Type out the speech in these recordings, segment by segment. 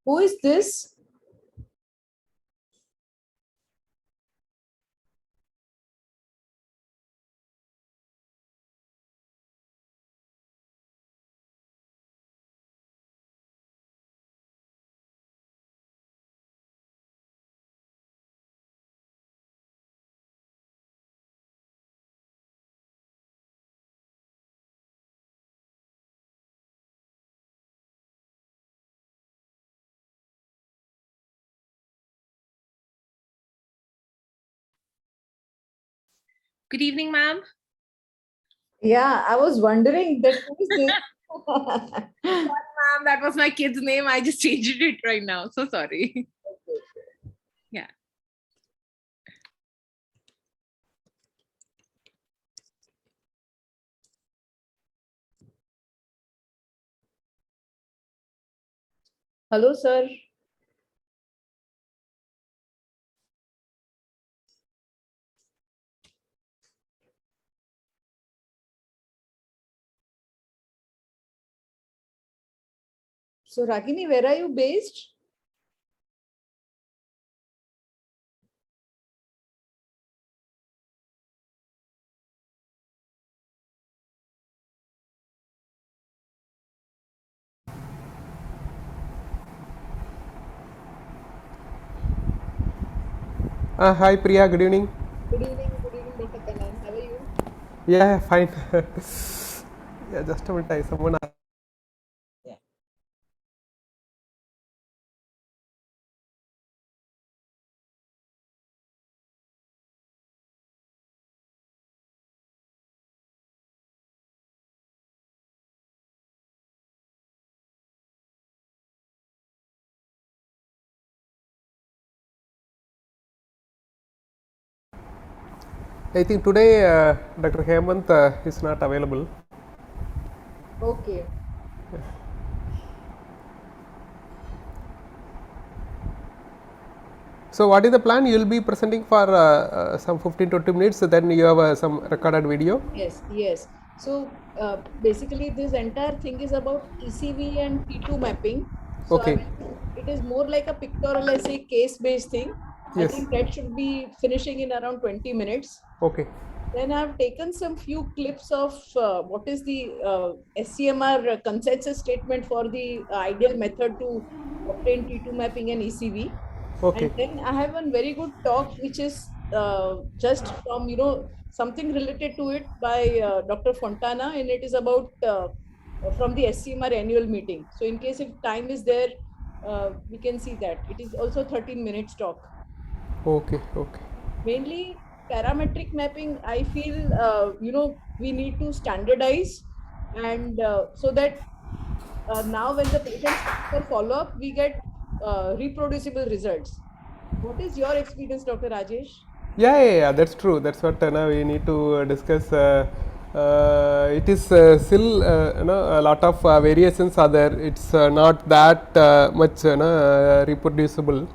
Who is this? Good evening, ma'am. Yeah, I was wondering that who is this? Ma'am, that was my kid's name. I just changed it right now. So sorry. Yeah. Hello, sir. So, Ragini, where are you based? Hi Priya, good evening. Good evening, Dr. Kanan. How are you? Yeah, fine. Yeah, just a minute. Someone. Yeah. I think today Dr. Hemant is not available. Okay. So what is the plan? You will be presenting for some 15-20 minutes. Then you have some recorded video. Yes, yes. So basically, this entire thing is about ECV and T2 mapping. So Okay. it is more like a pictorial essay case-based thing. I Yes. think that should be finishing in around 20 minutes. Okay. Then I've taken some few clips of what is the SCMR consensus statement for the ideal method to obtain T2 mapping and ECV. Okay. And then I have one very good talk, which is just from, something related to it by Dr. Fontana, and it is about from the SCMR annual meeting. So in case if time is there, we can see that. It is also 13 minutes talk. Okay. Okay. Mainly parametric mapping, I feel, we need to standardize, and so that now when the patients come for follow-up, we get reproducible results. What is your experience, Dr. Rajesh? Yeah, that's true. That's what now we need to discuss. It is still a lot of variations are there. It's not that much reproducible.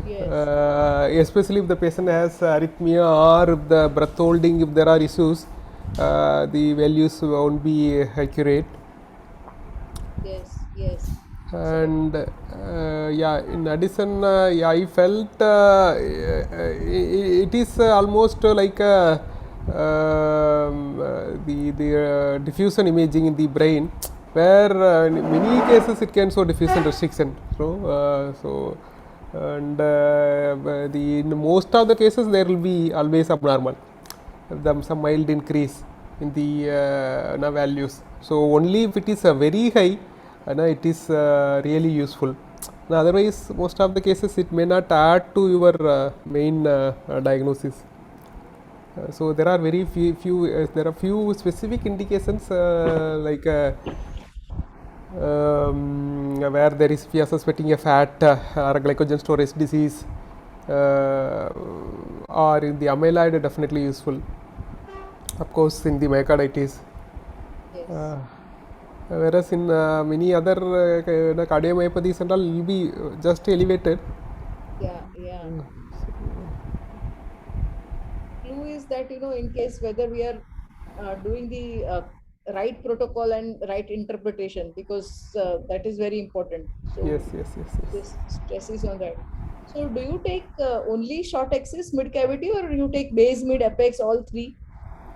Yes. Especially if the patient has arrhythmia or if the breath holding, if there are issues, the values won't be accurate. Yes, yes. So, And yeah, in addition, yeah, I felt it is almost like the diffusion imaging in the brain, where in many cases it can show diffusion restriction. So and in most of the cases there will be always abnormal, some mild increase in the values. So only if it is very high, it is really useful. Otherwise, most of the cases it may not add to your main diagnosis. So there are very few there are few specific indications where there is, if you are suspecting a fat or a glycogen storage disease, or in the amyloid, definitely useful. Of course, in the myocarditis. yes. Whereas in many other cardiomyopathies and all will be just elevated. Yeah, yeah. Clue is that, in case whether we are doing the right protocol and right interpretation, because that is very important. So Yes, yes, yes, yes. this stresses on that. So do you take only short axis mid cavity, or you take base, mid, apex, all three?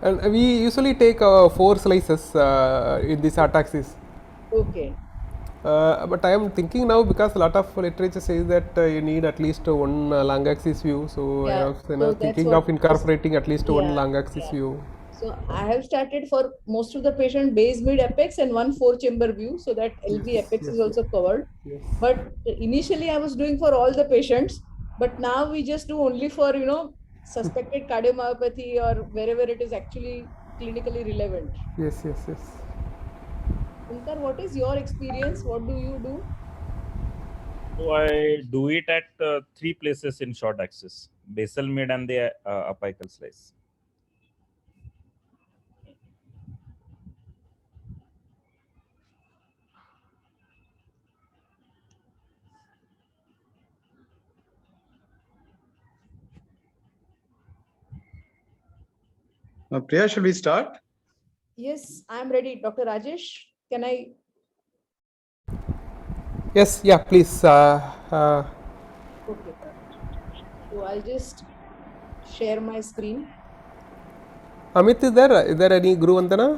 And we usually take 4 slices in this axis. Okay. But I am thinking now, because a lot of literature says that you need at least one long axis view. So I Yeah. was So that's thinking what of incorporating at least one yeah. long axis Yeah. view. So I have started for most of the patient base, mid, apex, and one 4-chamber view, so that Yes, LV apex yes, is yes, also covered. yes. But initially I was doing for all the patients, but now we just do only for, suspected cardiomyopathy or wherever it is actually clinically relevant. Yes, yes, yes. Onkar, what is your experience? What do you do? So I do it at 3 places in short axis: basal, mid, and the apical slice. Priya, should we start? Yes, I'm ready. Dr. Rajesh, can I? Yes, yeah, please. Okay. So I'll just share my screen. Amit, is there? Is there any Guru Vandana?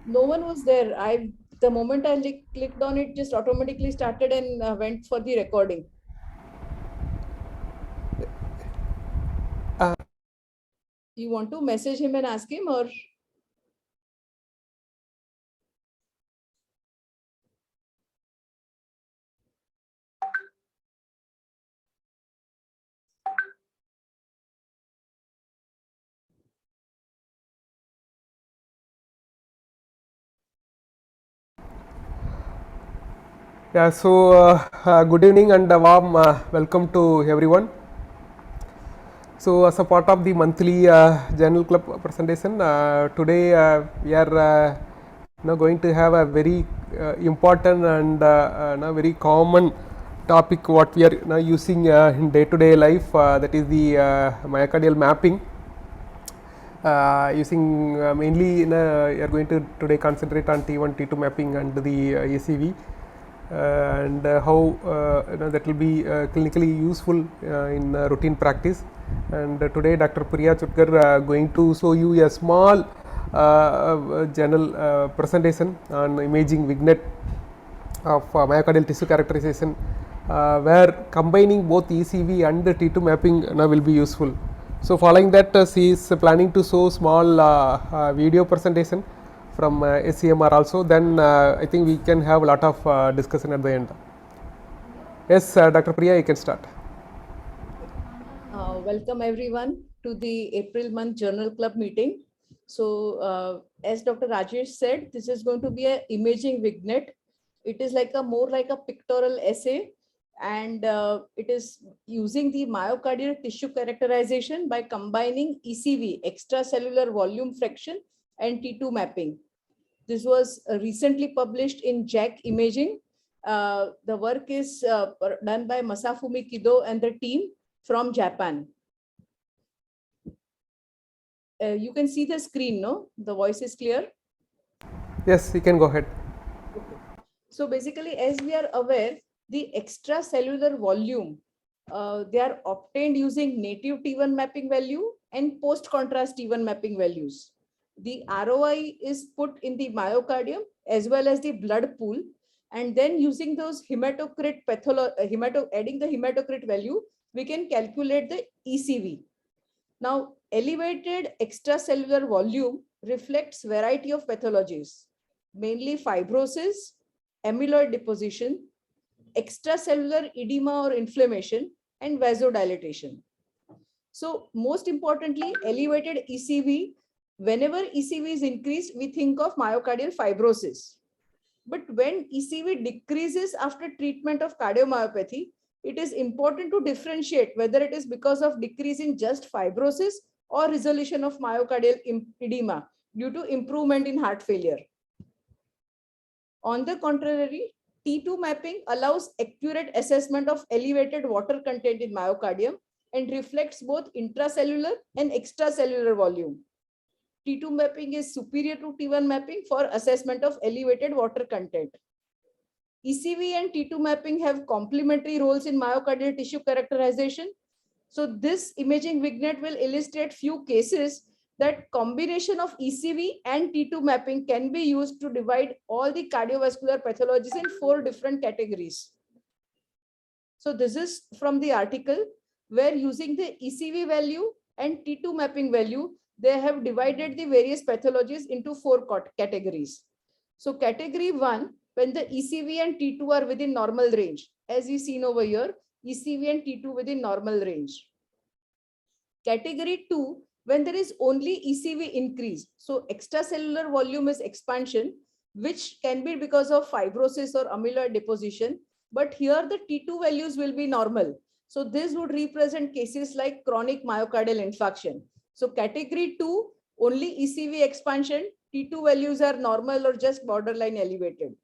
No one was there. The moment I clicked on it, just automatically started and went for the recording. You want to message him and ask him, or? Yeah, so good evening and a warm welcome to everyone. So, as a part of the monthly journal club presentation, today we are going to have a very important and very common topic what we are now using in day-to-day life, that is the myocardial mapping. Using mainly we are going to today concentrate on T1, T2 mapping and the ACV. And how that will be clinically useful in routine practice. And today Dr. Priya Chutkar going to show you a small journal presentation on imaging vignette of myocardial tissue characterization, where combining both ECV and T2 mapping will be useful. So following that, she is planning to show small video presentation from SCMR also. Then I think we can have a lot of discussion at the end. Yes, Dr. Priya, you can start. Welcome everyone to the April month Journal Club meeting. So as Dr. Rajesh said, this is going to be an imaging vignette. It is like more like a pictorial essay, and it is using the myocardial tissue characterization by combining ECV, extracellular volume fraction, and T2 mapping. This was recently published in JACC Imaging. The work is done by Masafumi Kido and the team from Japan. You can see the screen, no? The voice is clear? Yes, you can go ahead. Okay. So basically, as we are aware, the extracellular volume, they are obtained using native T1 mapping value and post-contrast T1 mapping values. The ROI is put in the myocardium as well as the blood pool, and then using those hematocrit adding the hematocrit value, we can calculate the ECV. Now, elevated extracellular volume reflects variety of pathologies, mainly fibrosis, amyloid deposition, extracellular edema or inflammation, and vasodilatation. So most importantly, elevated ECV, whenever ECV is increased, we think of myocardial fibrosis. But when ECV decreases after treatment of cardiomyopathy, it is important to differentiate whether it is because of decrease in just fibrosis or resolution of myocardial edema due to improvement in heart failure. On the contrary, T2 mapping allows accurate assessment of elevated water content in myocardium and reflects both intracellular and extracellular volume. T2 mapping is superior to T1 mapping for assessment of elevated water content. ECV and T2 mapping have complementary roles in myocardial tissue characterization. So this imaging vignette will illustrate few cases that combination of ECV and T2 mapping can be used to divide all the cardiovascular pathologies in 4 different categories. So this is from the article where using the ECV value and T2 mapping value, they have divided the various pathologies into 4 categories. So category 1, when the ECV and T2 are within normal range, as we seen over here, ECV and T2 within normal range. Category 2, when there is only ECV increase, so extracellular volume is expansion, which can be because of fibrosis or amyloid deposition, but here the T2 values will be normal. So this would represent cases like chronic myocardial infarction. So category 2, only ECV expansion, T2 values are normal or just borderline elevated.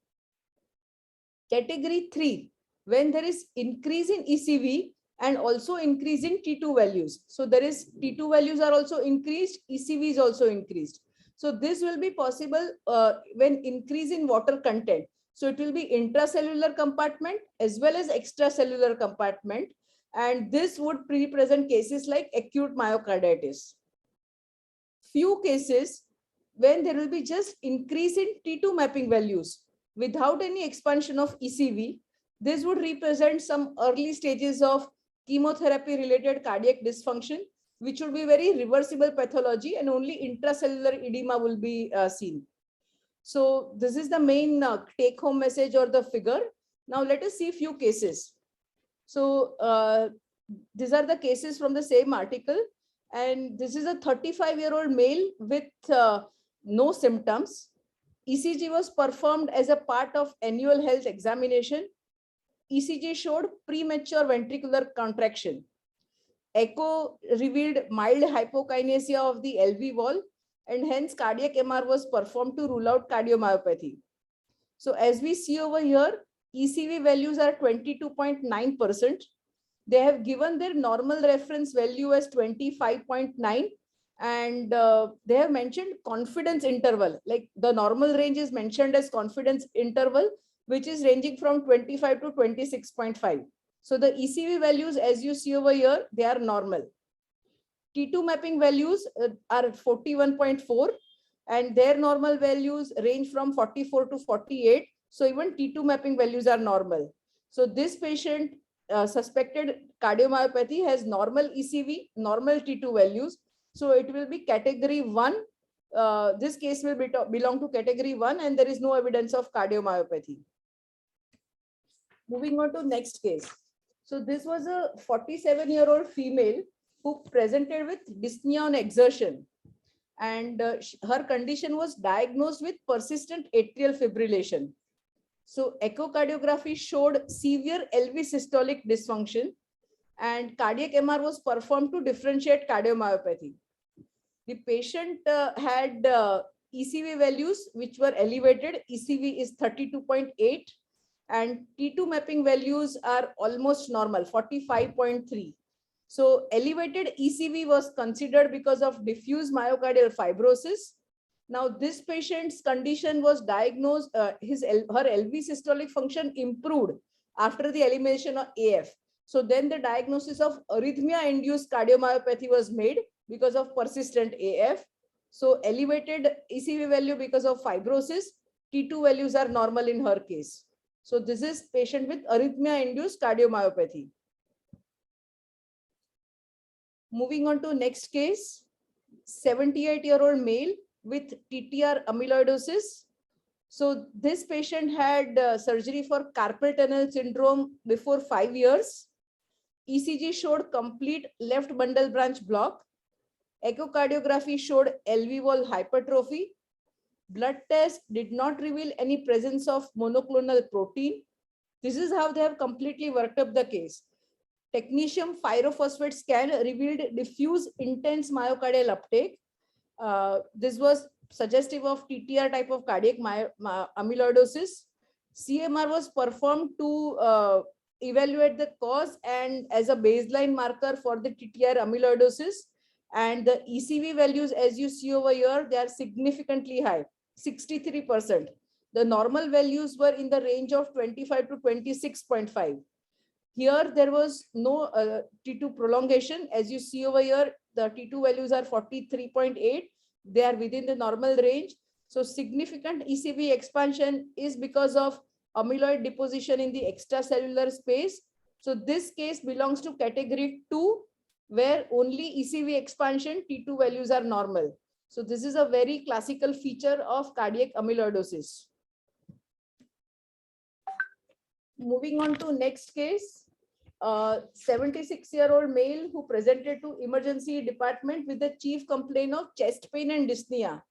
Category 3, when there is increase in ECV and also increase in T2 values. So there is T2 values are also increased, ECV is also increased. So this will be possible when increase in water content. So it will be intracellular compartment as well as extracellular compartment. And this would represent cases like acute myocarditis. Few cases when there will be just increase in T2 mapping values without any expansion of ECV, this would represent some early stages of chemotherapy related cardiac dysfunction, which would be very reversible pathology and only intracellular edema will be seen. So this is the main take home message or the figure. Now let us see few cases. So these are the cases from the same article. And this is a 35-year-old male with no symptoms. ECG was performed as a part of annual health examination. ECG showed premature ventricular contraction. Echo revealed mild hypokinesia of the LV wall, and hence cardiac MR was performed to rule out cardiomyopathy. So as we see over here, ECV values are 22.9%. They have given their normal reference value as 25.9, and they have mentioned confidence interval, like the normal range is mentioned as confidence interval, which is ranging from 25 to 26.5. So the ECV values, as you see over here, they are normal. T2 mapping values are 41.4, and their normal values range from 44 to 48. So even T2 mapping values are normal. So this patient suspected cardiomyopathy has normal ECV, normal T2 values. So it will be category 1. This case will belong to category 1, and there is no evidence of cardiomyopathy. Moving on to next case. So this was a 47-year-old female who presented with dyspnea on exertion, and her condition was diagnosed with persistent atrial fibrillation. So echocardiography showed severe LV systolic dysfunction, and cardiac MR was performed to differentiate cardiomyopathy. The patient had ECV values which were elevated. ECV is 32.8, and T2 mapping values are almost normal, 45.3. So elevated ECV was considered because of diffuse myocardial fibrosis. Now this patient's condition was diagnosed, her LV systolic function improved after the elimination of AF. So then the diagnosis of arrhythmia-induced cardiomyopathy was made because of persistent AF. So elevated ECV value because of fibrosis, T2 values are normal in her case. So this is patient with arrhythmia-induced cardiomyopathy. Moving on to next case, 78-year-old male with TTR amyloidosis. So this patient had surgery for carpal tunnel syndrome before 5 years. ECG showed complete left bundle branch block. Echocardiography showed LV wall hypertrophy. Blood test did not reveal any presence of monoclonal protein. This is how they have completely worked up the case. Technetium pyrophosphate scan revealed diffuse intense myocardial uptake. This was suggestive of TTR type of cardiac amyloidosis. CMR was performed to evaluate the cause and as a baseline marker for the TTR amyloidosis. And the ECV values, as you see over here, they are significantly high, 63%. The normal values were in the range of 25 to 26.5. Here, there was no T2 prolongation. As you see over here, the T2 values are 43.8. They are within the normal range. So significant ECV expansion is because of amyloid deposition in the extracellular space. So this case belongs to category 2, where only ECV expansion, T2 values are normal. So this is a very classical feature of cardiac amyloidosis. Moving on to next case, 76-year-old male who presented to emergency department with the chief complaint of chest pain and dyspnea.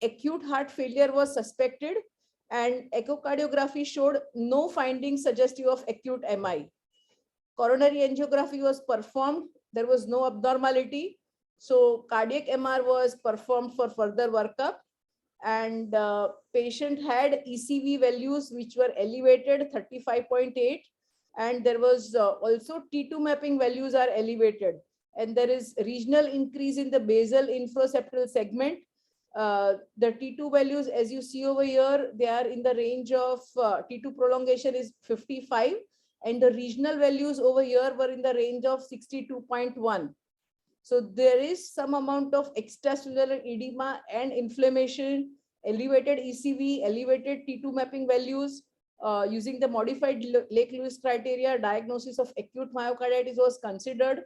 Acute heart failure was suspected and echocardiography showed no findings suggestive of acute MI. Coronary angiography was performed. There was no abnormality. So cardiac MR was performed for further workup, and patient had ECV values which were elevated 35.8, and there was also T2 mapping values are elevated, and there is regional increase in the basal infraseptal segment. The T2 values, as you see over here, they are in the range of T2 prolongation is 55, and the regional values over here were in the range of 62.1. So there is some amount of extracellular edema and inflammation, elevated ECV, elevated T2 mapping values. Using the modified Lake-Lewis criteria, diagnosis of acute myocarditis was considered.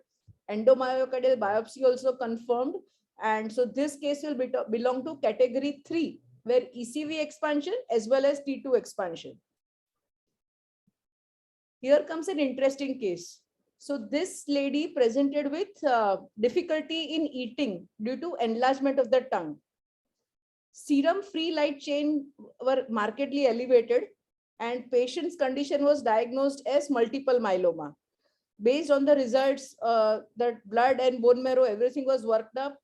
Endomyocardial biopsy also confirmed. And so this case will belong to category 3, where ECV expansion as well as T2 expansion. Here comes an interesting case. So this lady presented with difficulty in eating due to enlargement of the tongue. Serum free light chain were markedly elevated, and patient's condition was diagnosed as multiple myeloma. Based on the results, the blood and bone marrow, everything was worked up.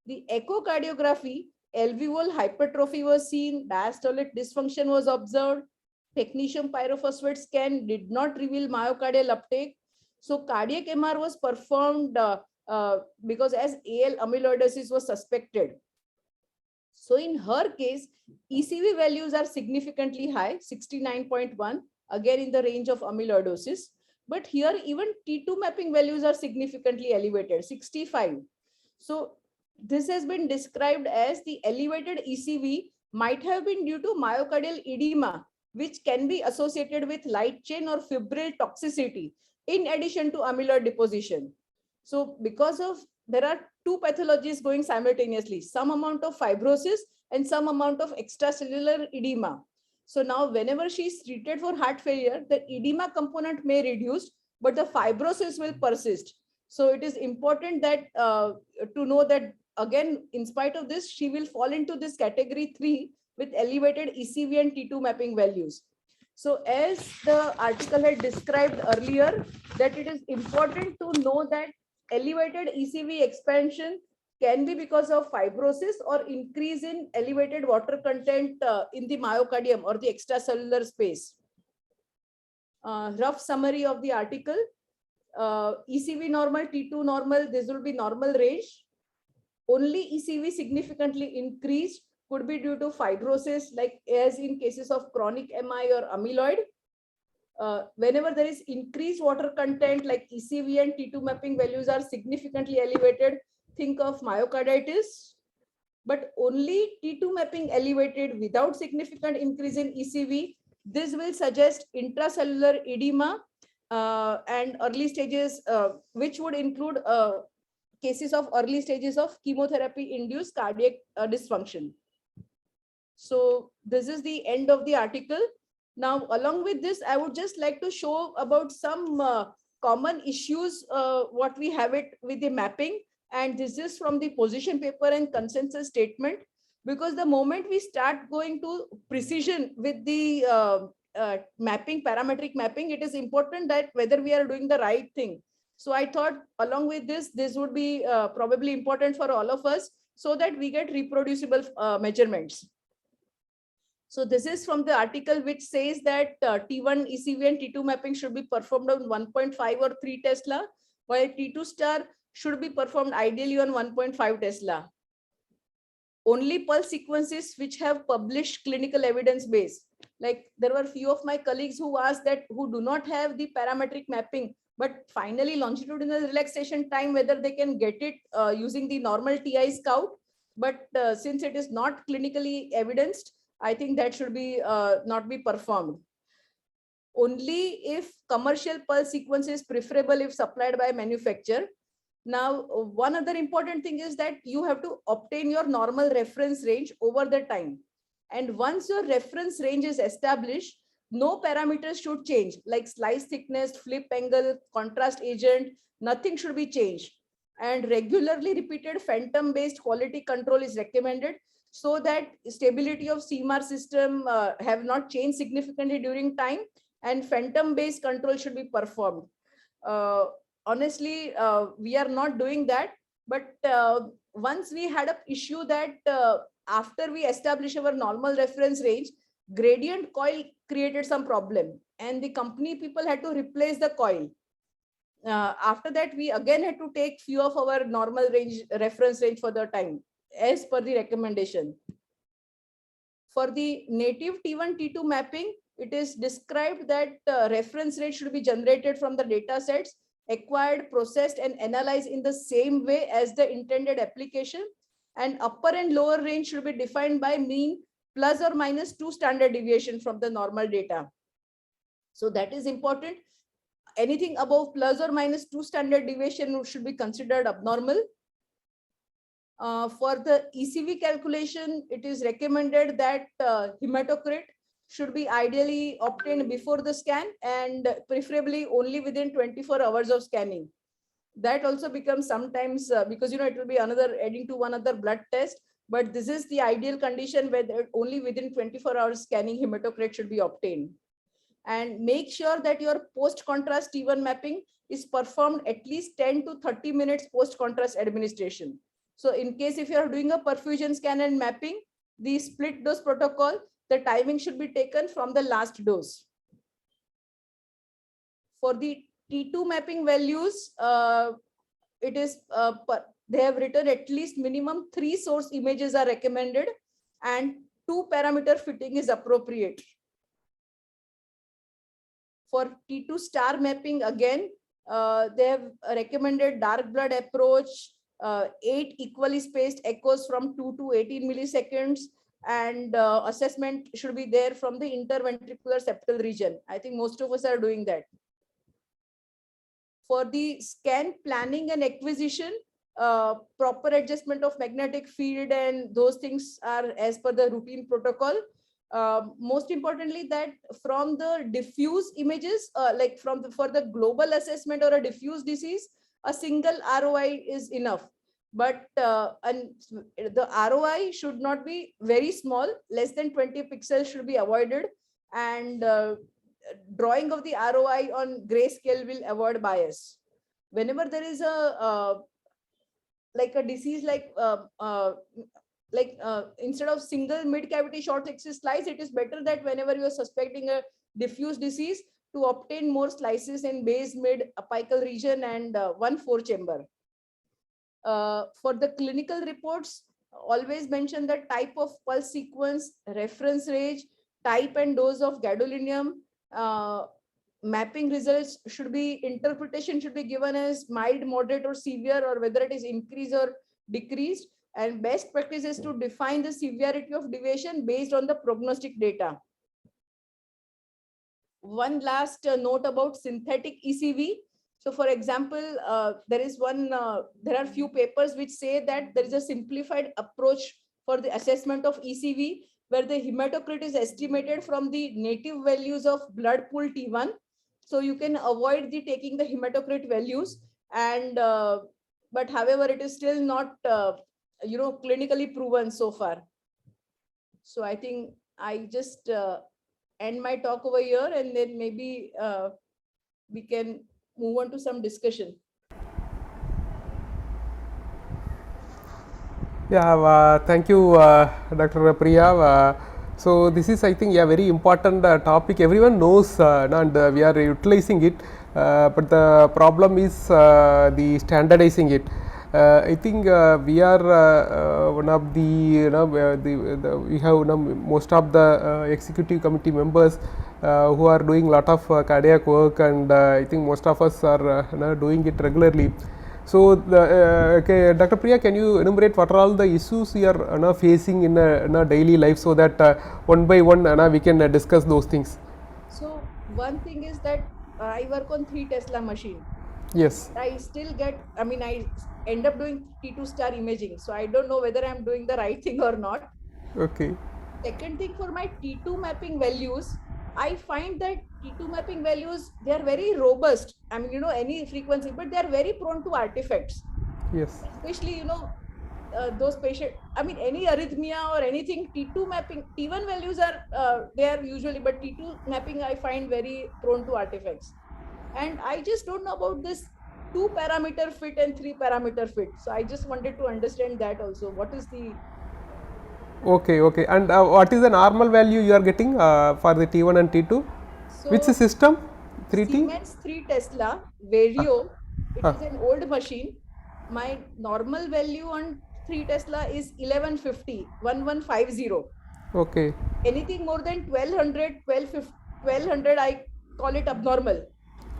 The echocardiography, alveolar hypertrophy was seen, diastolic dysfunction was observed, technetium pyrophosphate scan did not reveal myocardial uptake. So cardiac MR was performed because as AL amyloidosis was suspected. So in her case, ECV values are significantly high, 69.1, again in the range of amyloidosis. But here even T2 mapping values are significantly elevated, 65. So this has been described as the elevated ECV might have been due to myocardial edema, which can be associated with light chain or fibril toxicity, in addition to amyloid deposition. So because of, there are two pathologies going simultaneously, some amount of fibrosis and some amount of extracellular edema. So now whenever she is treated for heart failure, the edema component may reduce, but the fibrosis will persist. So it is important that to know that again, in spite of this, she will fall into this category 3 with elevated ECV and T2 mapping values. So as the article had described earlier, that it is important to know that elevated ECV expansion can be because of fibrosis or increase in elevated water content in the myocardium or the extracellular space. Rough summary of the article. ECV normal, T2 normal, this will be normal range. Only ECV significantly increased could be due to fibrosis, like as in cases of chronic MI or amyloid. Whenever there is increased water content, like ECV and T2 mapping values are significantly elevated, think of myocarditis. But only T2 mapping elevated without significant increase in ECV, this will suggest intracellular edema and early stages, which would include cases of early stages of chemotherapy-induced cardiac dysfunction. So this is the end of the article. Now, along with this, I would just like to show about some common issues, what we have it with the mapping. And this is from the position paper and consensus statement, because the moment we start going to precision with the mapping, parametric mapping, it is important that whether we are doing the right thing. So I thought along with this, this would be probably important for all of us so that we get reproducible measurements. So this is from the article which says that T1 ECV and T2 mapping should be performed on 1.5 or 3 Tesla, while T2 star should be performed ideally on 1.5 Tesla. Only pulse sequences which have published clinical evidence base. Like there were few of my colleagues who asked that who do not have the parametric mapping, but finally longitudinal relaxation time, whether they can get it using the normal TI scout. But since it is not clinically evidenced, I think that should be not be performed. Only if commercial pulse sequence is preferable if supplied by manufacturer. Now, one other important thing is that you have to obtain your normal reference range over the time. And once your reference range is established, no parameters should change, like slice thickness, flip angle, contrast agent, nothing should be changed. And regularly repeated phantom-based quality control is recommended so that stability of CMAR system have not changed significantly during time, and phantom-based control should be performed. Honestly, we are not doing that, but once we had an issue that after we establish our normal reference range, gradient coil created some problem, and the company people had to replace the coil. After that, we again had to take few of our normal range reference range for the time as per the recommendation. For the native T1 T2 mapping, it is described that reference rate should be generated from the data sets acquired, processed, and analyzed in the same way as the intended application, and upper and lower range should be defined by mean plus or minus 2 standard deviation from the normal data. So that is important. Anything above plus or minus 2 standard deviation should be considered abnormal. For the ECV calculation, it is recommended that hematocrit should be ideally obtained before the scan and preferably only within 24 hours of scanning. That also becomes sometimes because it will be another adding to one other blood test, but this is the ideal condition where only within 24 hours scanning hematocrit should be obtained. And make sure that your post contrast T1 mapping is performed at least 10 to 30 minutes post contrast administration. So in case if you are doing a perfusion scan and mapping, the split dose protocol, the timing should be taken from the last dose. For the T2 mapping values, it is they have written at least minimum 3 source images are recommended and 2 parameter fitting is appropriate. For T2 star mapping, again, they have recommended dark blood approach, 8 equally spaced echoes from 2 to 18 milliseconds, and assessment should be there from the interventricular septal region. I think most of us are doing that. For the scan planning and acquisition, proper adjustment of magnetic field and those things are as per the routine protocol. Most importantly, that from the diffuse images, like for the global assessment or a diffuse disease, a single ROI is enough. But and the ROI should not be very small, less than 20 pixels should be avoided, and drawing of the ROI on grayscale will avoid bias. Whenever there is a like a disease instead of single mid cavity short axis slice, it is better that whenever you are suspecting a diffuse disease, to obtain more slices in base, mid, apical region, and 1/4 chamber. For the clinical reports, always mention the type of pulse sequence, reference range, type and dose of gadolinium. Mapping results should be, interpretation should be given as mild, moderate, or severe, or whether it is increased or decreased. And best practice is to define the severity of deviation based on the prognostic data. One last note about synthetic ECV. So for example, there are few papers which say that there is a simplified approach for the assessment of ECV, where the hematocrit is estimated from the native values of blood pool T1. So you can avoid taking the hematocrit values, and but however, it is still not clinically proven so far. So I think I just end my talk over here, and then maybe we can move on to some discussion. Yeah, thank you, Dr. Priya. So this is, I think, a very important topic. Everyone knows, and we are utilizing it. but the problem is the standardizing it. I think we are one of the, we have most of the executive committee members who are doing lot of cardiac work, and I think most of us are doing it regularly. So, okay, Dr. Priya, can you enumerate what are all the issues you are facing in a daily life, so that one by one we can discuss those things? So one thing is that I work on 3 Tesla machine. Yes. I still get, I mean, I end up doing T2 star imaging. So I don't know whether I'm doing the right thing or not. Okay. Second thing, for my T2 mapping values, I find that T2 mapping values, they are very robust. I mean, any frequency, but they are very prone to artifacts. Yes. Especially, those patients, I mean, any arrhythmia or anything, T2 mapping, T1 values are there usually, but T2 mapping I find very prone to artifacts. And I just don't know about this 2 parameter fit and 3 parameter fit. So I just wanted to understand that also. What is the... Okay, okay. And what is the normal value you are getting for the T1 and T2? So which system? 3T? Siemens 3 Tesla Vario. It is an old machine. My normal value on 3 Tesla is 1150. Okay. Anything more than 1200, I call it abnormal.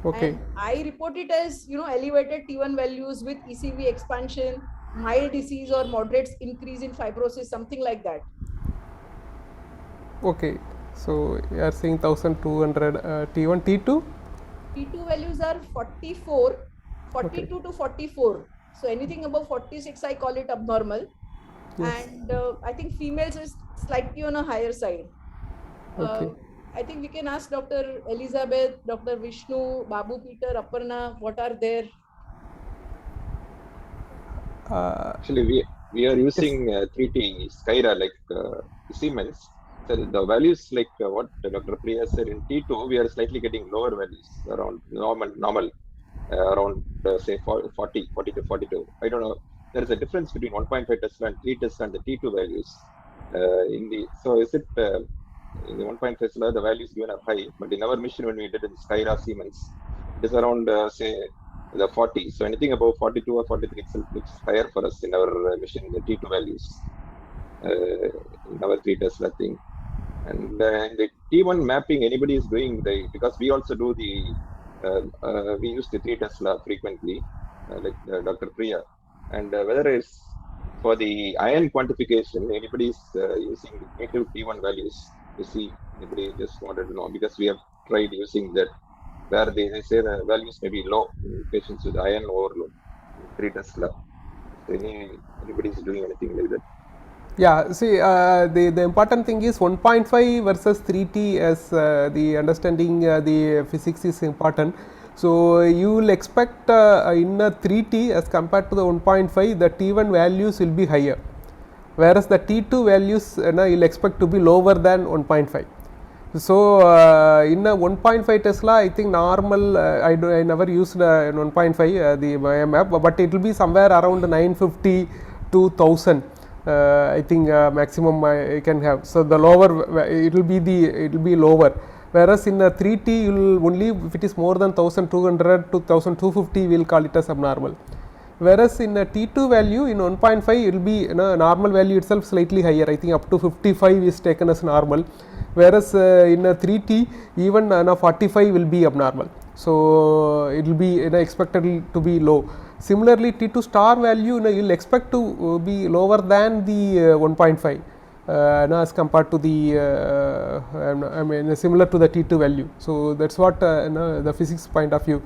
Okay. And I report it as, elevated T1 values with ECV expansion, mild disease or moderate increase in fibrosis, something like that. Okay. So you are saying 1200 T1, T2? T2 values are 44, 42 to 44. So anything above 46, I call it abnormal. Yes. And I think females is slightly on a higher side. Okay. I think we can ask Dr. Elizabeth, Dr. Vishnu, Babu Peter, Aparna, what are there? Actually, we are using 3T Skyra like Siemens. So the values like what Dr. Priya said in T2, we are slightly getting lower values around normal around say 40 to 42. I don't know. There is a difference between 1.5 Tesla and 3 Tesla and the T2 values. So is it in the 1.5 Tesla the values given are high, but in our mission when we did in Skyra Siemens, it is around say the 40. So anything above 42 or 43 itself looks higher for us in our mission, the T2 values in our 3 Tesla thing. And the T1 mapping anybody is doing because we also do the we use the 3 Tesla frequently, like Dr. Priya, and whether it's for the iron quantification, anybody is using the native T1 values to see. Anybody just wanted to know, because we have tried using that, where they say the values may be low in patients with iron overload, 3 Tesla. So anybody is doing anything like that? Yeah, see, the important thing is 1.5 versus 3T, as the understanding the physics is important. So you will expect in a 3T as compared to the 1.5, the T1 values will be higher, whereas the T2 values you will expect to be lower than 1.5. So in a 1.5 Tesla, I think normal, I never used 1.5 the map, but it will be somewhere around 950 to 1000. I think maximum I can have. So the lower it will be lower. Whereas in a 3T, you will only if it is more than 1200 to 1250, we will call it as abnormal. Whereas in a T2 value in 1.5, it will be normal value itself slightly higher. I think up to 55 is taken as normal. Whereas in a 3T, even 45 will be abnormal. So it will be expected to be low. Similarly, T2 star value you will expect to be lower than the 1.5 as compared to the I mean similar to the T2 value. So that's what the physics point of view.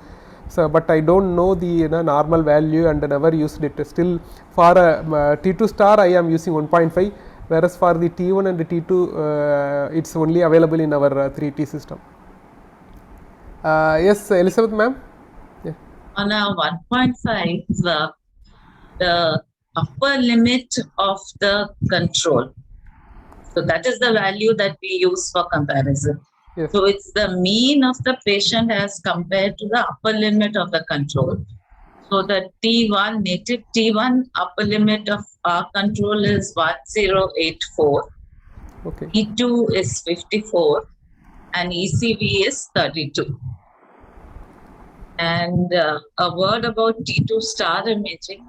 So, but I don't know the normal value and never used it. Still, for T2 star, I am using 1.5, whereas for the T1 and the T2, it's only available in our 3T system. Yes, Elizabeth, ma'am. Yeah. On our 1.5, the upper limit of the control. So that is the value that we use for comparison. Yes. So it's the mean of the patient as compared to the upper limit of the control. So the T1, native T1 upper limit of our control is 1084. Okay. E2 is 54 and ECV is 32. And a word about T2 star imaging.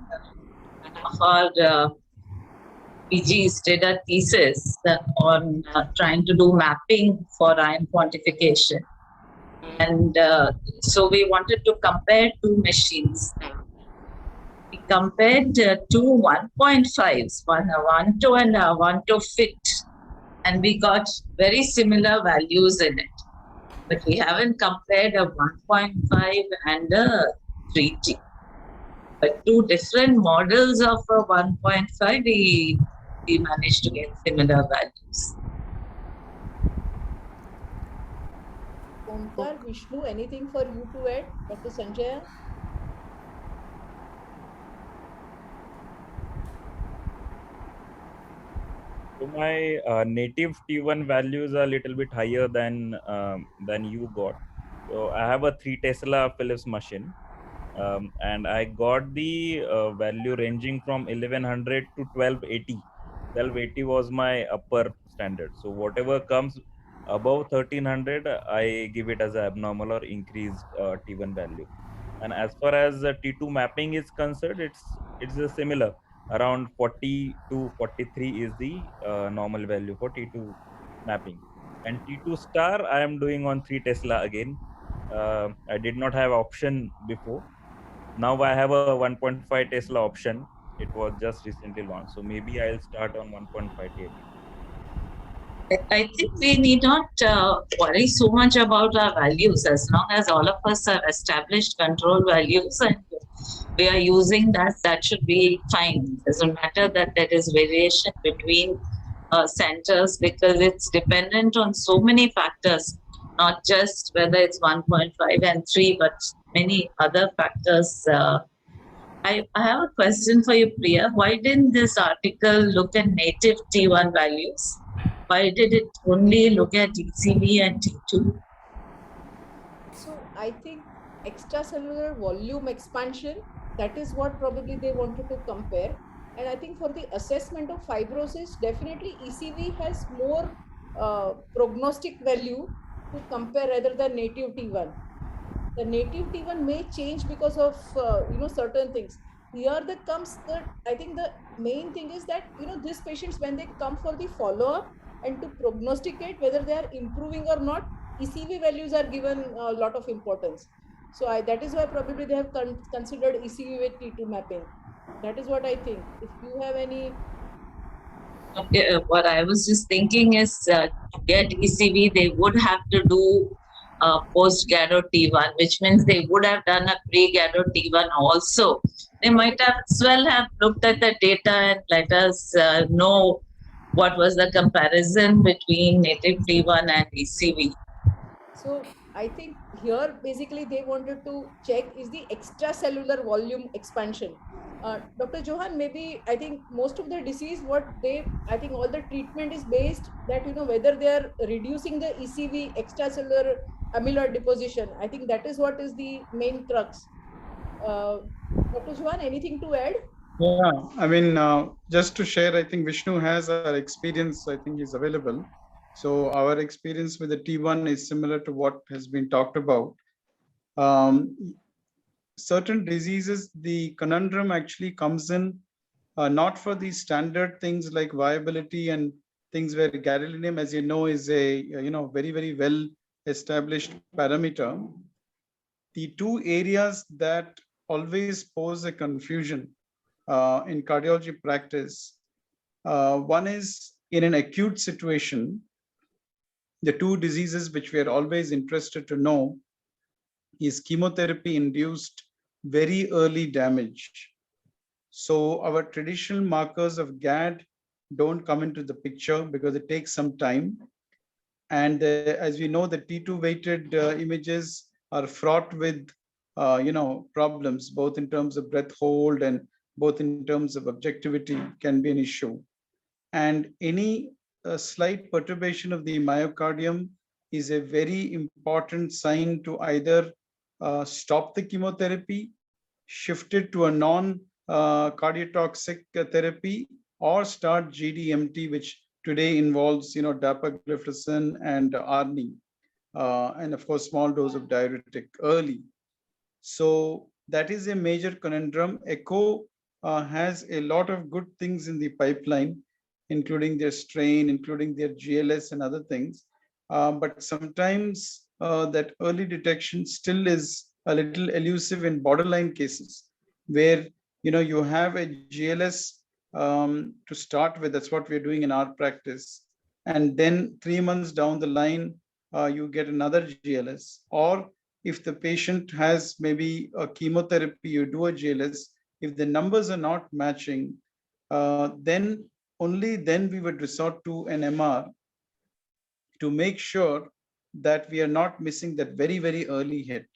One of our PGs did a thesis on trying to do mapping for iron quantification. And so we wanted to compare two machines. We compared two 1.5s, one a 1-2 and a 1-2 fit, and we got very similar values in it. But we haven't compared a 1.5 and a 3T. But two different models of a 1.5, we managed to get similar values. Omkar, Vishnu, anything for you to add? Dr. Sanjaya? So my native T1 values are a little bit higher than you got. So I have a 3 Tesla Philips machine, and I got the value ranging from 1100 to 1280. 1280 was my upper standard. So whatever comes above 1300, I give it as an abnormal or increased T1 value. And as far as T2 mapping is concerned, it's a similar. Around 40 to 43 is the normal value for T2 mapping. And T2 star, I am doing on 3 Tesla again. I did not have option before. Now I have a 1.5 Tesla option. It was just recently launched. So maybe I'll start on 1.5 T again. I think we need not worry so much about our values as long as all of us have established control values and we are using that, that should be fine. It doesn't matter that there is variation between centers because it's dependent on so many factors, not just whether it's 1.5 and 3, but many other factors. I have a question for you, Priya. Why didn't this article look at native T1 values? Why did it only look at ECV and T2? So I think extracellular volume expansion, that is what probably they wanted to compare. And I think for the assessment of fibrosis, definitely ECV has more prognostic value to compare rather than native T1. The native T1 may change because of certain things. Here that comes the, I think the main thing is that these patients, when they come for the follow-up and to prognosticate whether they are improving or not, ECV values are given a lot of importance. So that is why probably they have considered ECV with T2 mapping. That is what I think. If you have any. Okay, what I was just thinking is to get ECV, they would have to do post-GADO T1, which means they would have done a pre-GADO T1 also. They might have as well have looked at the data and let us know what was the comparison between native T1 and ECV. So I think here basically they wanted to check is the extracellular volume expansion. Dr. Johan, maybe I think most of the disease, I think all the treatment is based that, whether they are reducing the ECV extracellular amyloid deposition. I think that is what is the main crux. Dr. Johan, anything to add? Yeah, I mean, just to share, I think Vishnu has our experience, I think is available. So our experience with the T1 is similar to what has been talked about. Certain diseases, the conundrum actually comes in not for the standard things like viability and things where gadolinium, as you know, is a very, very well established parameter. The two areas that always pose a confusion in cardiology practice, one is in an acute situation, the two diseases which we are always interested to know is chemotherapy induced very early damage. So our traditional markers of GAD don't come into the picture because it takes some time. And as we know, the T2 weighted images are fraught with problems, both in terms of breath hold and both in terms of objectivity can be an issue. And any slight perturbation of the myocardium is a very important sign to either stop the chemotherapy, shift it to a non-cardiotoxic therapy, or start GDMT, which today involves dapagliflozin and ARNI, and of course small dose of diuretic early. So that is a major conundrum. Echo has a lot of good things in the pipeline, including their strain, including their GLS and other things. But sometimes that early detection still is a little elusive in borderline cases where you have a GLS to start with. That's what we're doing in our practice. And then 3 months down the line, you get another GLS. Or if the patient has maybe a chemotherapy, you do a GLS. If the numbers are not matching, then only then we would resort to an MR to make sure that we are not missing that very, very early hit.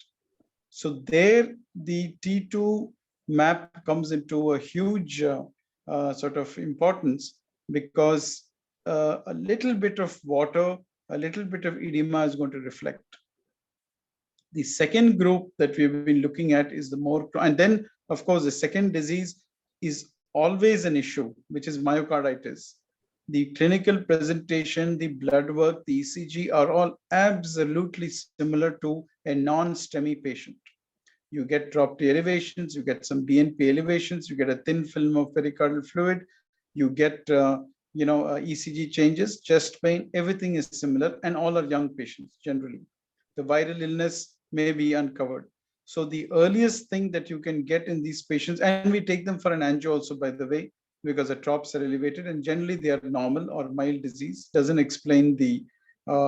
So there, the T2 map comes into a huge sort of importance, because a little bit of water, a little bit of edema is going to reflect. The second group that we've been looking at is the more, and then of course the second disease is always an issue, which is myocarditis. The clinical presentation, the blood work, the ECG are all absolutely similar to a non-STEMI patient. You get drop T elevations, you get some BNP elevations, you get a thin film of pericardial fluid, you get ECG changes, chest pain, everything is similar, and all are young patients generally. The viral illness may be uncovered. So the earliest thing that you can get in these patients, and we take them for an angio also, by the way, because the drops are elevated and generally they are normal or mild disease, doesn't explain the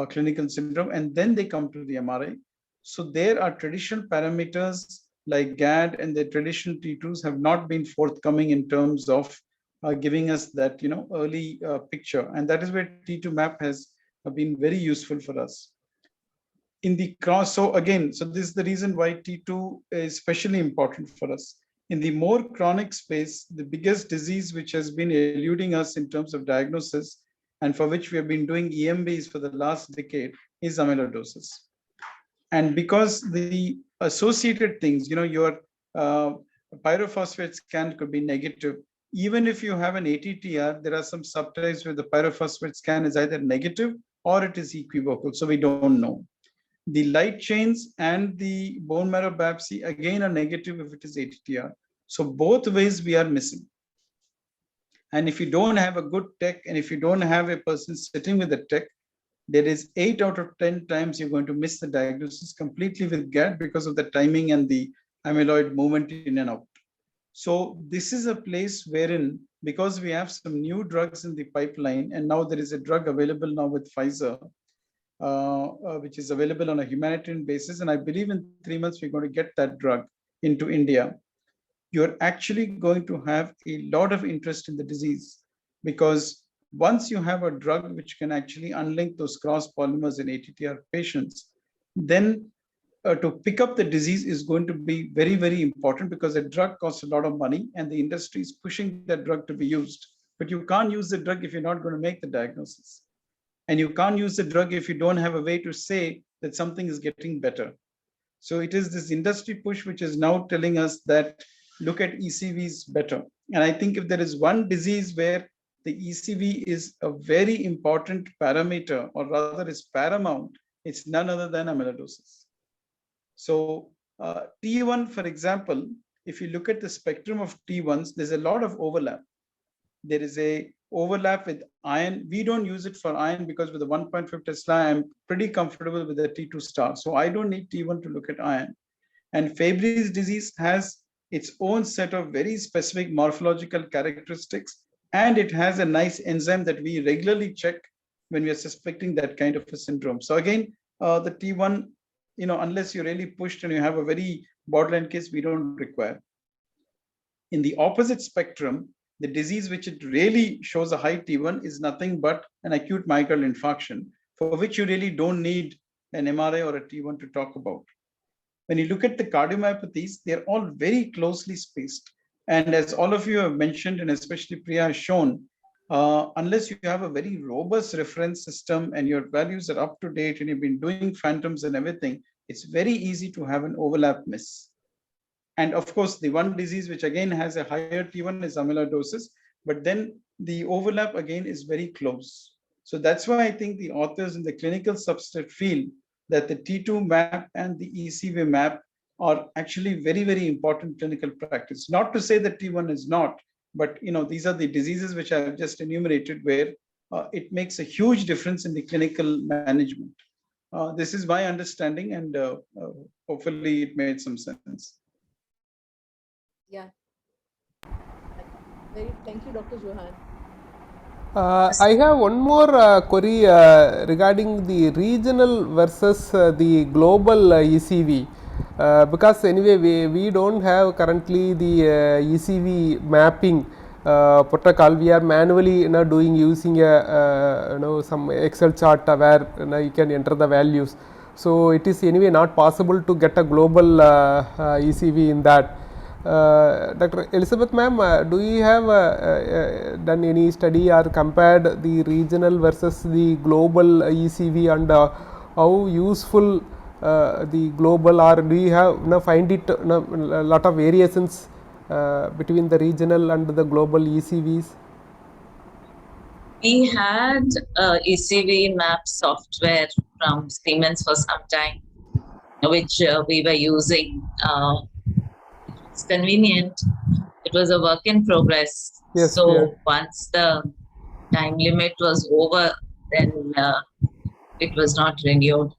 clinical syndrome, and then they come to the MRI. So there are traditional parameters like GAD and the traditional T2s have not been forthcoming in terms of giving us that early picture, and that is where T2 map has been very useful for us. In the cross, so again, so this is the reason why T2 is especially important for us. In the more chronic space, the biggest disease which has been eluding us in terms of diagnosis and for which we have been doing EMBs for the last decade is amyloidosis. And because the associated things, your pyrophosphate scan could be negative. Even if you have an ATTR, there are some subtypes where the pyrophosphate scan is either negative or it is equivocal, so we don't know. The light chains and the bone marrow biopsy again are negative if it is ATTR. So both ways we are missing. And if you don't have a good tech, and if you don't have a person sitting with the tech, there is 8 out of 10 times you're going to miss the diagnosis completely with GAD because of the timing and the amyloid movement in and out. So this is a place wherein, because we have some new drugs in the pipeline, and now there is a drug available now with Pfizer, which is available on a humanitarian basis. And I believe in 3 months, we're going to get that drug into India. You're actually going to have a lot of interest in the disease, because once you have a drug which can actually unlink those cross polymers in ATTR patients, then to pick up the disease is going to be very, very important, because a drug costs a lot of money and the industry is pushing that drug to be used. But you can't use the drug if you're not going to make the diagnosis. And you can't use the drug if you don't have a way to say that something is getting better. So it is this industry push which is now telling us that look at ECVs better. And I think if there is one disease where the ECV is a very important parameter, or rather is paramount, it's none other than amyloidosis. So T1, for example, if you look at the spectrum of T1s, there's a lot of overlap. There is a overlap with iron. We don't use it for iron because with the 1.5 Tesla, I'm pretty comfortable with the T2 star. So I don't need T1 to look at iron. And Fabry's disease has its own set of very specific morphological characteristics. And it has a nice enzyme that we regularly check when we are suspecting that kind of a syndrome. So again, the T1, unless you're really pushed and you have a very borderline case, we don't require. In the opposite spectrum, the disease which it really shows a high T1 is nothing but an acute myocardial infarction, for which you really don't need an MRI or a T1 to talk about. When you look at the cardiomyopathies, they're all very closely spaced. And as all of you have mentioned, and especially Priya has shown, unless you have a very robust reference system and your values are up to date and you've been doing phantoms and everything, it's very easy to have an overlap miss. And of course, the one disease which again has a higher T1 is amyloidosis, but then the overlap again is very close. So that's why I think the authors in the clinical subset feel that the T2 map and the ECV map are actually very, very important clinical practice. Not to say that T1 is not, but these are the diseases which I have just enumerated where it makes a huge difference in the clinical management. This is my understanding, and hopefully it made some sense. Yeah. Thank you, Dr. Johan. I have one more query regarding the regional versus the global ECV. Because anyway we don't have currently the ECV mapping protocol. We are manually doing using a some Excel chart where you can enter the values. So it is anyway not possible to get a global ECV in that. Dr. Elizabeth ma'am, do you have done any study or compared the regional versus the global ECV, and how useful the global, or do you have find it a lot of variations between the regional and the global ECVs? We had ECV map software from Siemens for some time, which we were using. It's convenient. It was a work in progress. Yes, so yeah. Once the time limit was over, then it was not renewed.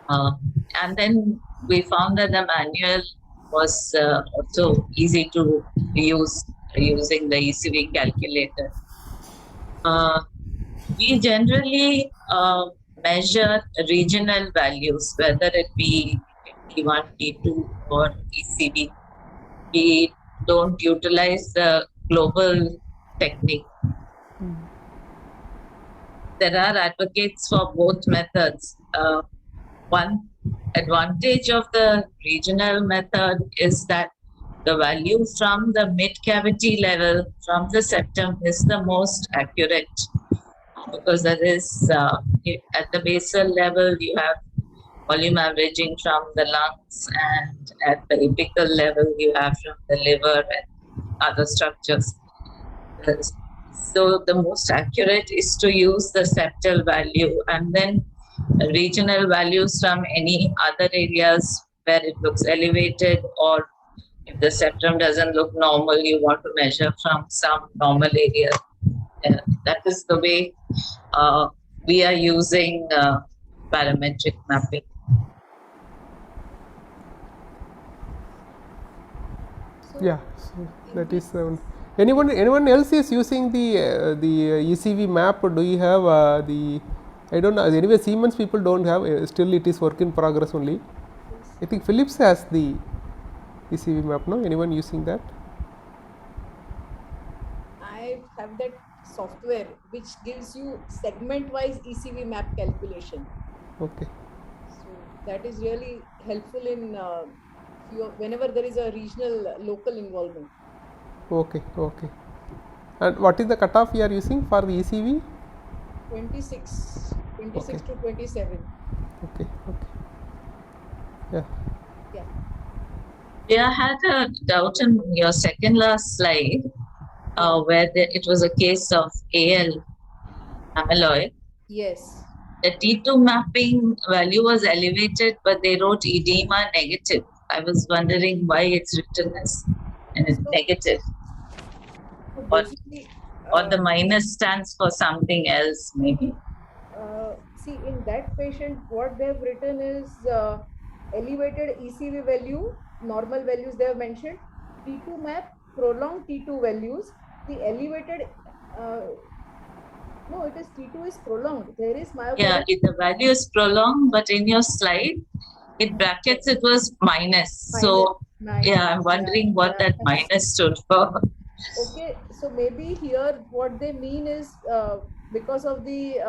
And then we found that the manual was also easy to use using the ECV calculator. We generally measure regional values, whether it be T1, T2 or ECV. We don't utilize the global technique. There are advocates for both methods. One advantage of the regional method is that the value from the mid-cavity level, from the septum, is the most accurate, because that is at the basal level you have volume averaging from the lungs, and at the apical level you have from the liver and other structures. So the most accurate is to use the septal value, and then regional values from any other areas where it looks elevated, or if the septum doesn't look normal, you want to measure from some normal area. That is the way we are using parametric mapping. Yeah, so that is anyone else is using the ECV map? Do you have the, I don't know, anyway Siemens people don't have, still it is work in progress only. I think Philips has the ECV map, no? Anyone using that? I have that software which gives you segment wise ECV map calculation. Okay. So that is really helpful in whenever there is a regional local involvement. Okay, okay. And what is the cutoff you are using for the ECV? 26 Okay. to 27. Okay, okay. Yeah. Yeah. Yeah, I had a doubt in your second last slide, where it was a case of AL, amyloid. Yes. The T2 mapping value was elevated, but they wrote edema negative. I was wondering why it's written as negative. So basically, Or the minus stands for something else, maybe. See, in that patient, what they have written is elevated ECV value, normal values they have mentioned, T2 map, prolonged T2 values, the elevated, no, it is T2 is prolonged. There is myocarditis. Yeah, the value is prolonged, but in your slide, in brackets, it was minus. So, yeah, I'm wondering what that minus stood for. Okay, so maybe here what they mean is because of the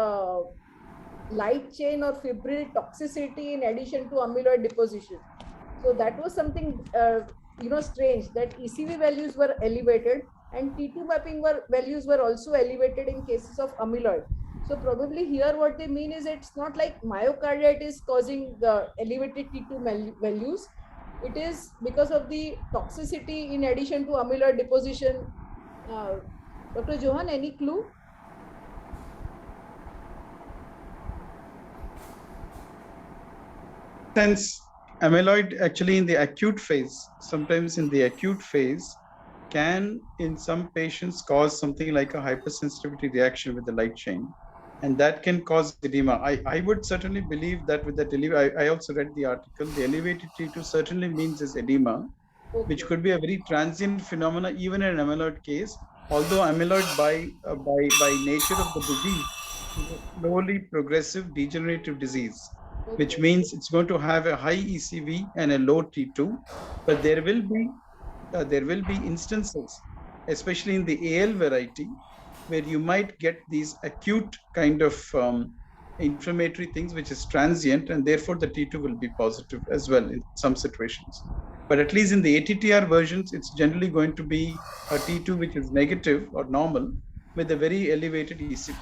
light chain or fibril toxicity in addition to amyloid deposition. So that was something strange, that ECV values were elevated and T2 mapping values were also elevated in cases of amyloid. So probably here what they mean is it's not like myocarditis causing the elevated T2 values. It is because of the toxicity in addition to amyloid deposition. Dr. Johan, any clue? Sense amyloid actually in the acute phase, sometimes in the acute phase, can in some patients cause something like a hypersensitivity reaction with the light chain. And that can cause edema. I would certainly believe that with that, I also read the article, the elevated T2 certainly means is edema, which could be a very transient phenomena even in an amyloid case. Although amyloid by nature of the disease is a slowly progressive degenerative disease, which means it's going to have a high ECV and a low T2, but there will be instances, especially in the AL variety, where you might get these acute kind of inflammatory things, which is transient, and therefore the T2 will be positive as well in some situations. But at least in the ATTR versions, it's generally going to be a T2 which is negative or normal with a very elevated ECV.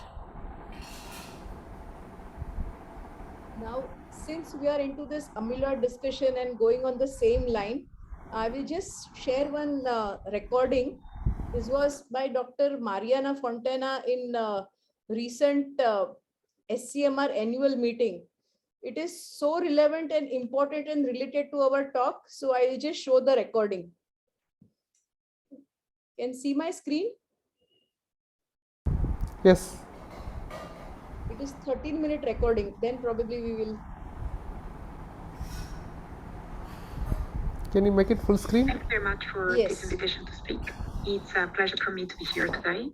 Now, since we are into this amyloid discussion and going on the same line, I will just share one recording. This was by Dr. Mariana Fontana in recent SCMR annual meeting. It is so relevant and important and related to our talk. So I will just show the recording. Can see my screen? Yes. It is 13-minute recording. Then probably we will. Can you make it full screen? Thank you very much for this invitation to speak. It's a pleasure for me to be here today.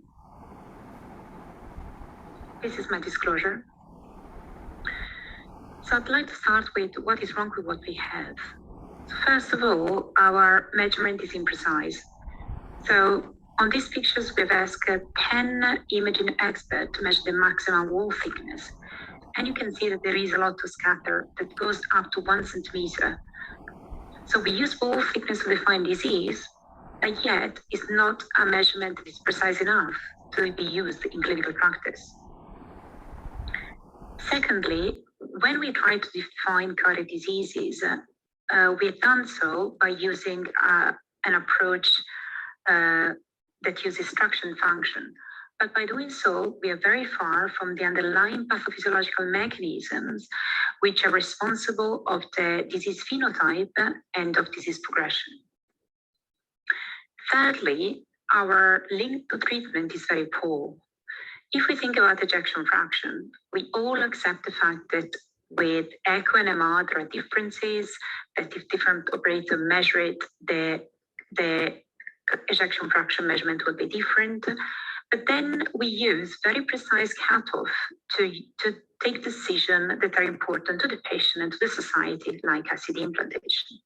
This is my disclosure. So I'd like to start with what is wrong with what we have. First of all, our measurement is imprecise. So on these pictures, we've asked 10 imaging experts to measure the maximum wall thickness. And you can see that there is a lot to scatter that goes up to 1 centimeter. So we use wall thickness to define disease, but yet it's not a measurement that is precise enough to be used in clinical practice. Secondly, when we try to define cardiac diseases, we've done so by using an approach that uses traction function. But by doing so, we are very far from the underlying pathophysiological mechanisms which are responsible of the disease phenotype and of disease progression. Thirdly, our link to treatment is very poor. If we think about ejection fraction, we all accept the fact that with echo and MR, there are differences, that if different operators measure it, the ejection fraction measurement will be different. But then we use very precise cutoff to take decisions that are important to the patient and to the society, like ICD implantation.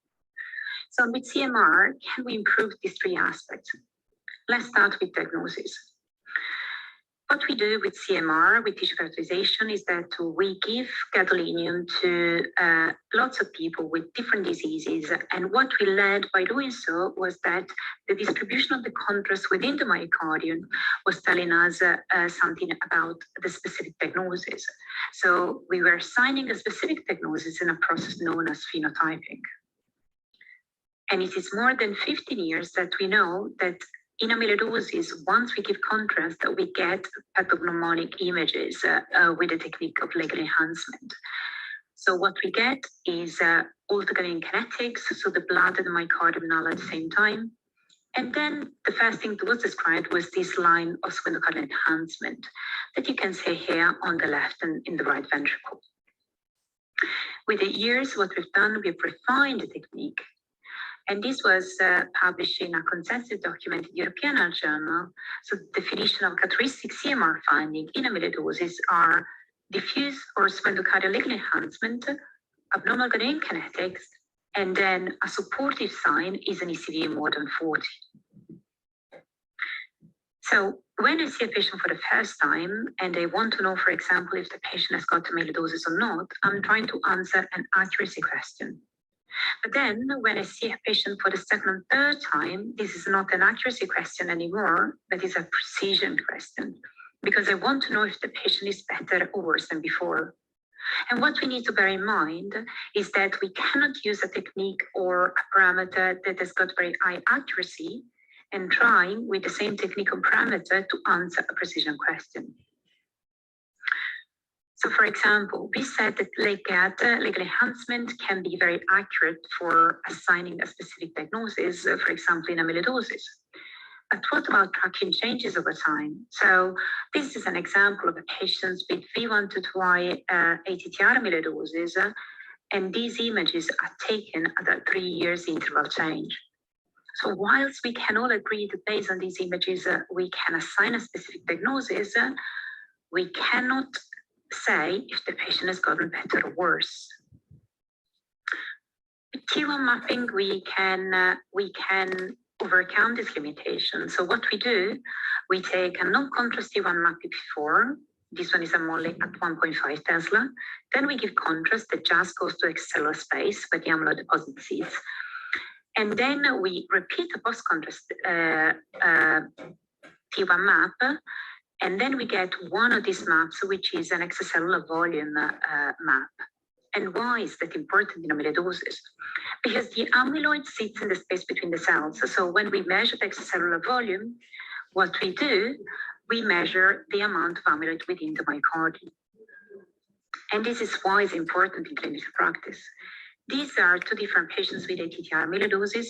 So with CMR, can we improve these three aspects? Let's start with diagnosis. What we do with CMR, with tissue characterization, is that we give gadolinium to lots of people with different diseases. And what we learned by doing so was that the distribution of the contrast within the myocardium was telling us something about the specific diagnosis. So we were assigning a specific diagnosis in a process known as phenotyping. And it is more than 15 years that we know that in amyloidosis, once we give contrast, we get pathognomonic images with the technique of legal enhancement. So what we get is alternating kinetics, so the blood and the myocardium null at the same time. And then the first thing that was described was this line of sphenocardial enhancement that you can see here on the left and in the right ventricle. With the years, what we've done, we've refined the technique. And this was published in a consensus document in the European Journal. So the definition of characteristic CMR finding in amyloidosis are diffuse or sphenocardial legal enhancement, abnormal gadolinium kinetics, and then a supportive sign is an ECV more than 40. So when I see a patient for the first time and they want to know, for example, if the patient has got amyloidosis or not, I'm trying to answer an accuracy question. But then when I see a patient for the second and third time, this is not an accuracy question anymore, but it's a precision question, because I want to know if the patient is better or worse than before. And what we need to bear in mind is that we cannot use a technique or a parameter that has got very high accuracy and trying with the same technique or parameter to answer a precision question. So, for example, we said that legal enhancement can be very accurate for assigning a specific diagnosis, for example, in amyloidosis. But what about tracking changes over time? So this is an example of a patient with V122I ATTR amyloidosis, and these images are taken at a 3 years interval change. So whilst we can all agree that based on these images, we can assign a specific diagnosis, we cannot say if the patient has gotten better or worse. With T1 mapping, we can overcome this limitation. So what we do, we take a non-contrast T1 map before. This one is a Molly at 1.5 Tesla. Then we give contrast that just goes to extracellular space where the amyloid deposit sits. And then we repeat the post-contrast T1 map. And then we get one of these maps, which is an extracellular volume map. And why is that important in amyloidosis? Because the amyloid sits in the space between the cells. So when we measure the extracellular volume, what we do, we measure the amount of amyloid within the myocardium. And this is why it's important in clinical practice. These are two different patients with ATTR amyloidosis,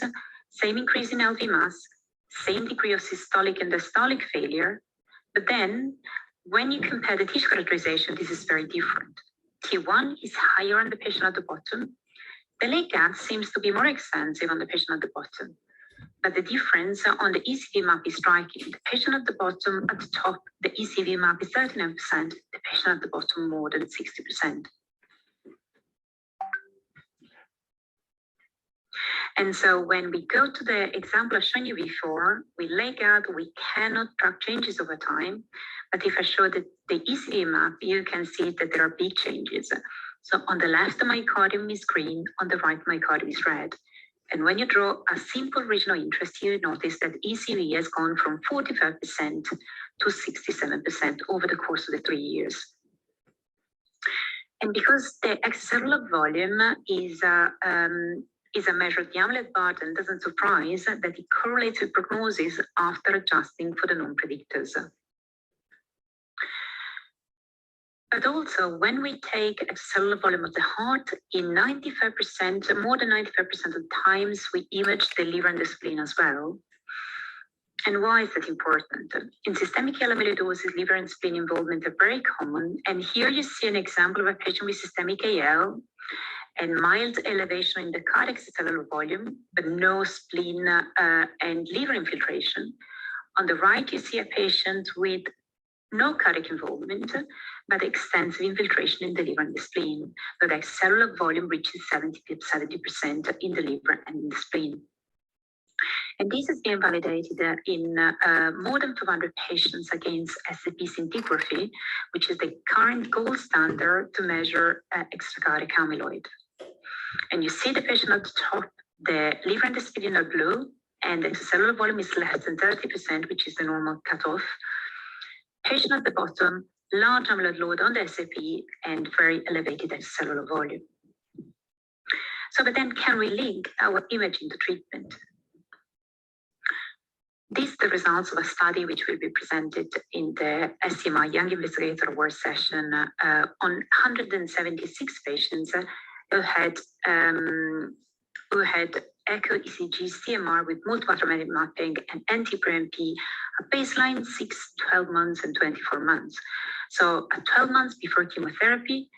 same increase in LV mass, same degree of systolic and diastolic failure. But then when you compare the tissue characterization, this is very different. T1 is higher on the patient at the bottom. The leg gap seems to be more extensive on the patient at the bottom. But the difference on the ECV map is striking. The patient at the bottom, at the top, the ECV map is 39%, the patient at the bottom more than 60%. And so when we go to the example I've shown you before, with leg out, we cannot track changes over time. But if I show the ECV map, you can see that there are big changes. So on the left, the myocardium is green, on the right, myocardium is red. And when you draw a simple regional interest, you notice that ECV has gone from 45% to 67% over the course of the 3 years. And because the extracellular volume is a measure of the amyloid burden, doesn't surprise that it correlates with prognosis after adjusting for the known predictors. But also, when we take extracellular volume of the heart, in 95%, more than 95% of the times, we image the liver and the spleen as well. And why is that important? In systemic amyloidosis, liver and spleen involvement are very common. And here you see an example of a patient with systemic AL and mild elevation in the cardiac extracellular volume, but no spleen and liver infiltration. On the right, you see a patient with no cardiac involvement, but extensive infiltration in the liver and the spleen. So the extracellular volume reaches 70% in the liver and in the spleen. And this has been validated in more than 200 patients against SCP scintigraphy, which is the current gold standard to measure extracardiac amyloid. And you see the patient at the top, the liver and the spleen are blue, and the extracellular volume is less than 30%, which is the normal cutoff. Patient at the bottom, large amyloid load on the SCP and very elevated extracellular volume. So, but then can we link our imaging to treatment? These are the results of a study which will be presented in the SCMI Young Investigator Award session on 176 patients who had echo ECG CMR with multiple automatic mapping and NT-proBNP at baseline 6, 12 months, and 24 months. So at 12 months before chemotherapy,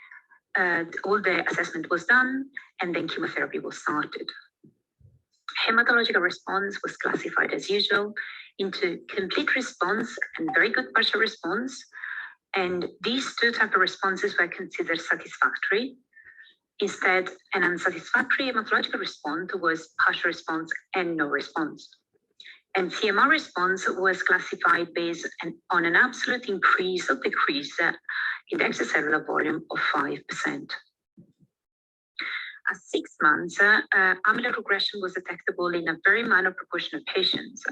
all the assessment was done, and then chemotherapy was started. Hematological response was classified as usual into complete response and very good partial response. And these two types of responses were considered satisfactory. Instead, an unsatisfactory hematological response was partial response and no response. And CMR response was classified based on an absolute increase or decrease in the extracellular volume of 5%. At 6 months, amyloid progression was detectable in a very minor proportion of patients.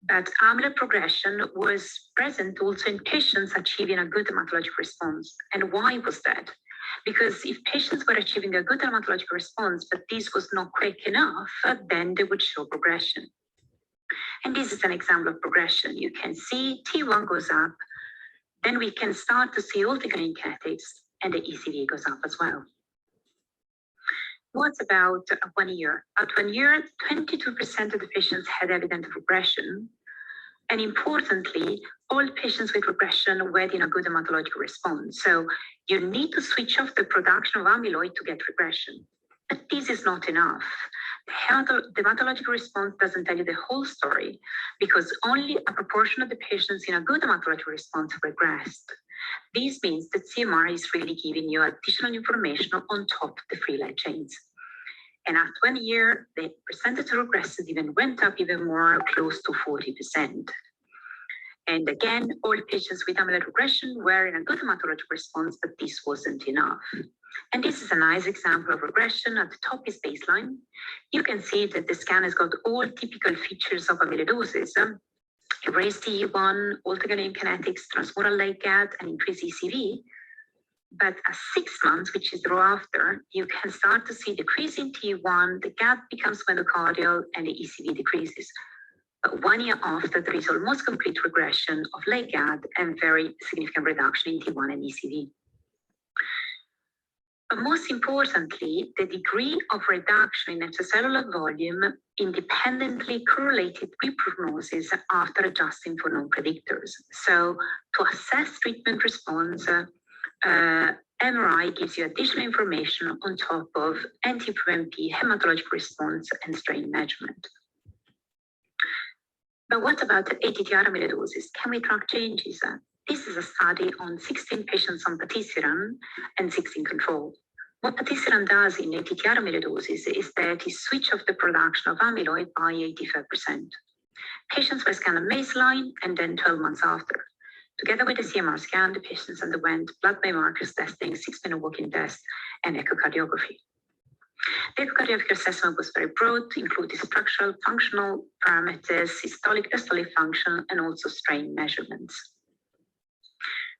But amyloid progression was present also in patients achieving a good hematologic response. And why was that? Because if patients were achieving a good hematologic response, but this was not quick enough, then they would show progression. And this is an example of progression. You can see T1 goes up, then we can start to see altogether kinetics, and the ECV goes up as well. What about 1 year? At 1 year, 22% of the patients had evident regression. And importantly, all patients with regression were in a good hematologic response. So you need to switch off the production of amyloid to get regression. But this is not enough. The hematologic response doesn't tell you the whole story because only a proportion of the patients in a good hematologic response regressed. This means that CMR is really giving you additional information on top of the free light chains. And at 1 year, the percentage of regresses even went up even more, close to 40%. And again, all patients with amyloid regression were in a good hematologic response, but this wasn't enough. And this is a nice example of regression. At the top is baseline. You can see that the scan has got all typical features of amyloidosis. Erased T1, altogether kinetics, transmural late GAD, and increased ECV. But at 6 months, which is the row after, you can start to see decrease in T1, the GAD becomes myocardial, and the ECV decreases. But 1 year after, there is almost complete regression of late GAD and very significant reduction in T1 and ECV. But most importantly, the degree of reduction in extracellular volume independently correlated with prognosis after adjusting for non-predictors. So to assess treatment response, MRI gives you additional information on top of NT-proBNP, hematologic response, and strain measurement. But what about ATTR amyloidosis? Can we track changes? This is a study on 16 patients on patisiran and 16 control. What patisiran does in ATTR amyloidosis is that it switches off the production of amyloid by 85%. Patients were scanned at baseline and then 12 months after. Together with the CMR scan, the patients underwent blood biomarkers testing, 6-minute walking test, and echocardiography. The echocardiographic assessment was very broad, including structural, functional parameters, systolic, diastolic function, and also strain measurements.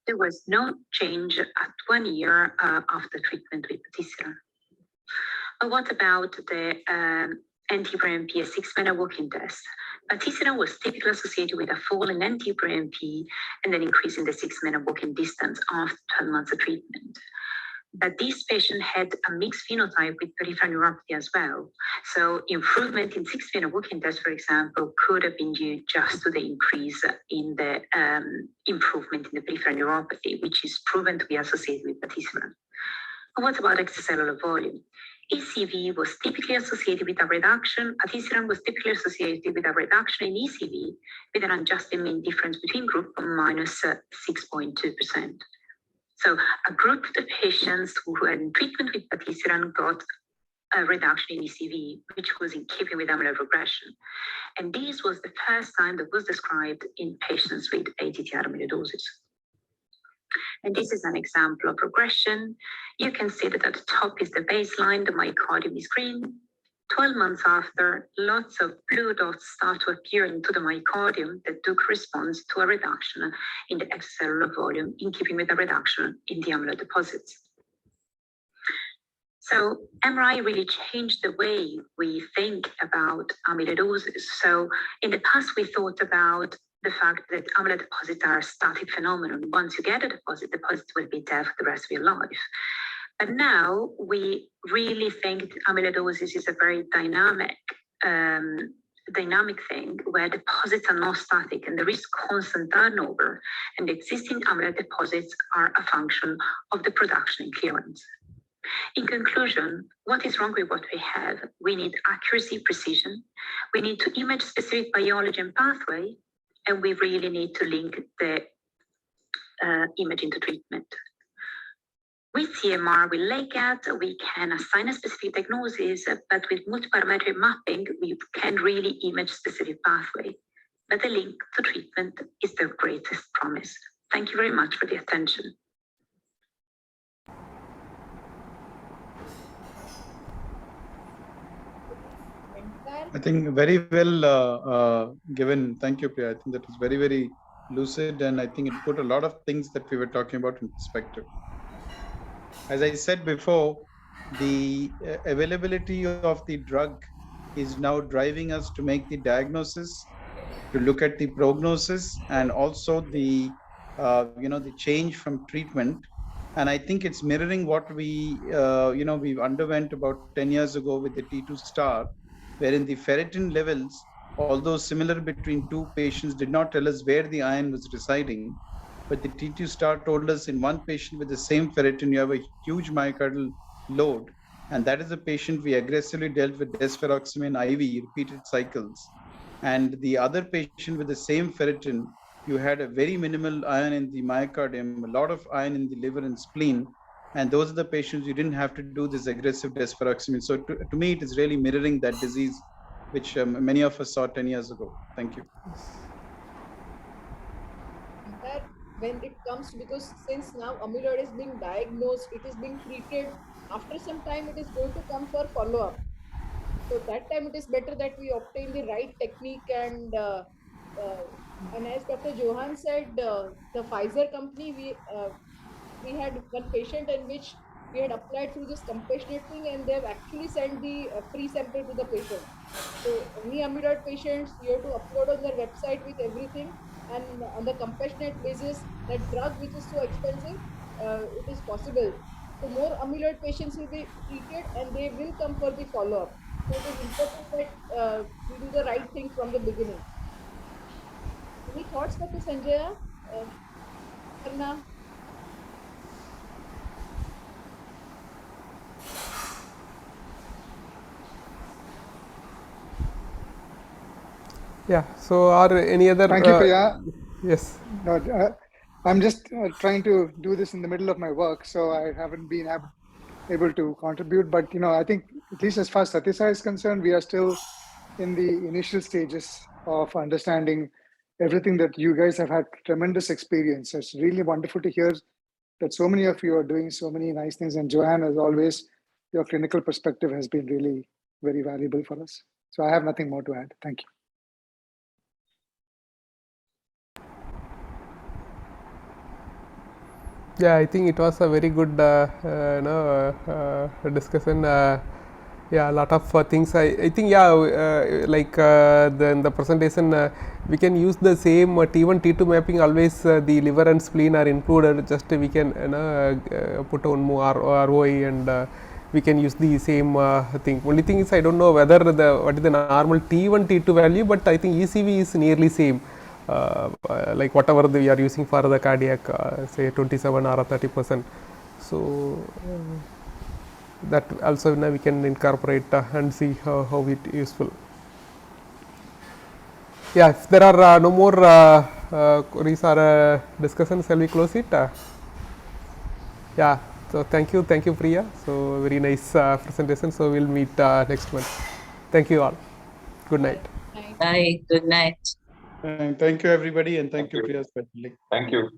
There was no change at 1 year after treatment with patisiran. But what about the NT-proBNP, a 6-minute walking test? Patisiran was typically associated with a fall in NT-proBNP and an increase in the 6-minute walking distance after 12 months of treatment. But this patient had a mixed phenotype with peripheral neuropathy as well. So improvement in 6-minute walking test, for example, could have been due just to the increase in the improvement in the peripheral neuropathy, which is proven to be associated with patisiran. And what about extracellular volume? ECV was typically associated with a reduction, patisiran was typically associated with a reduction in ECV with an adjusted mean difference between group of minus 6.2%. So a group of the patients who had treatment with patisiran got a reduction in ECV, which was in keeping with amyloid regression. And this was the first time that was described in patients with ATTR amyloidosis. And this is an example of regression. You can see that at the top is the baseline, the myocardium is green. 12 months after, lots of blue dots start to appear into the myocardium that do correspond to a reduction in the extracellular volume in keeping with a reduction in the amyloid deposits. So MRI really changed the way we think about amyloidosis. So in the past, we thought about the fact that amyloid deposits are a static phenomenon. Once you get a deposit, deposits will be there for the rest of your life. But now we really think amyloidosis is a very dynamic thing where deposits are not static and there is constant turnover, and the existing amyloid deposits are a function of the production and clearance. In conclusion, what is wrong with what we have? We need accuracy, precision. We need to image specific biology and pathway, and we really need to link the imaging to treatment. With CMR, with LAGAT, we can assign a specific diagnosis, but with multiparametric mapping, we can really image specific pathway. But the link to treatment is the greatest promise. Thank you very much for the attention. I think very well given. Thank you, Priya. I think that was very, very lucid, and I think it put a lot of things that we were talking about in perspective. As I said before, the availability of the drug is now driving us to make the diagnosis, to look at the prognosis, and also the the change from treatment. And I think it's mirroring what we underwent about 10 years ago with the T2 star, wherein the ferritin levels, although similar between two patients, did not tell us where the iron was residing. But the T2 star told us in one patient with the same ferritin, you have a huge myocardial load. And that is a patient we aggressively dealt with desferoxamine IV, repeated cycles. And the other patient with the same ferritin, you had a very minimal iron in the myocardium, a lot of iron in the liver and spleen. And those are the patients you didn't have to do this aggressive desferoxamine. So to me, it is really mirroring that disease, which many of us saw 10 years ago. Thank you. That when it comes, because since now amyloid is being diagnosed, it is being treated. After some time, it is going to come for follow-up. So that time it is better that we obtain the right technique and as Dr. Johan said, the Pfizer company, we had one patient in which we had applied through this compassionate thing, and they have actually sent the free sample to the patient. So any amyloid patients, you have to upload on their website with everything, and on the compassionate basis, that drug which is so expensive, it is possible. So more amyloid patients will be treated, and they will come for the follow-up. So it is important that we do the right thing from the beginning. Any thoughts, Dr. Sanjaya? Karna? Yeah. So, are any other? Thank you, Priya. Yes. No, I'm just trying to do this in the middle of my work, so I haven't been able to contribute. But I think at least as far as Satyasai is concerned, we are still in the initial stages of understanding everything that you guys have had tremendous experience. It's really wonderful to hear that so many of you are doing so many nice things. And Johan, as always, your clinical perspective has been really very valuable for us. So I have nothing more to add. Thank you. Yeah, I think it was a very good discussion. Yeah, a lot of things. I think in the presentation we can use the same T1 T2 mapping. Always the liver and spleen are included. Just we can put on more ROI and we can use the same thing. Only thing is I don't know whether what is the normal T1 T2 value, but I think ECV is nearly same. Like whatever we are using for the cardiac, say 27 or 30%. So that also now we can incorporate and see how it useful. Yeah, if there are no more queries or discussions, shall we close it? Yeah. So thank you, Priya. So very nice presentation. So we'll meet next month. Thank you all. Good night. Bye. Good night. Thank you, everybody, and thank you, Priya, especially. Thank you.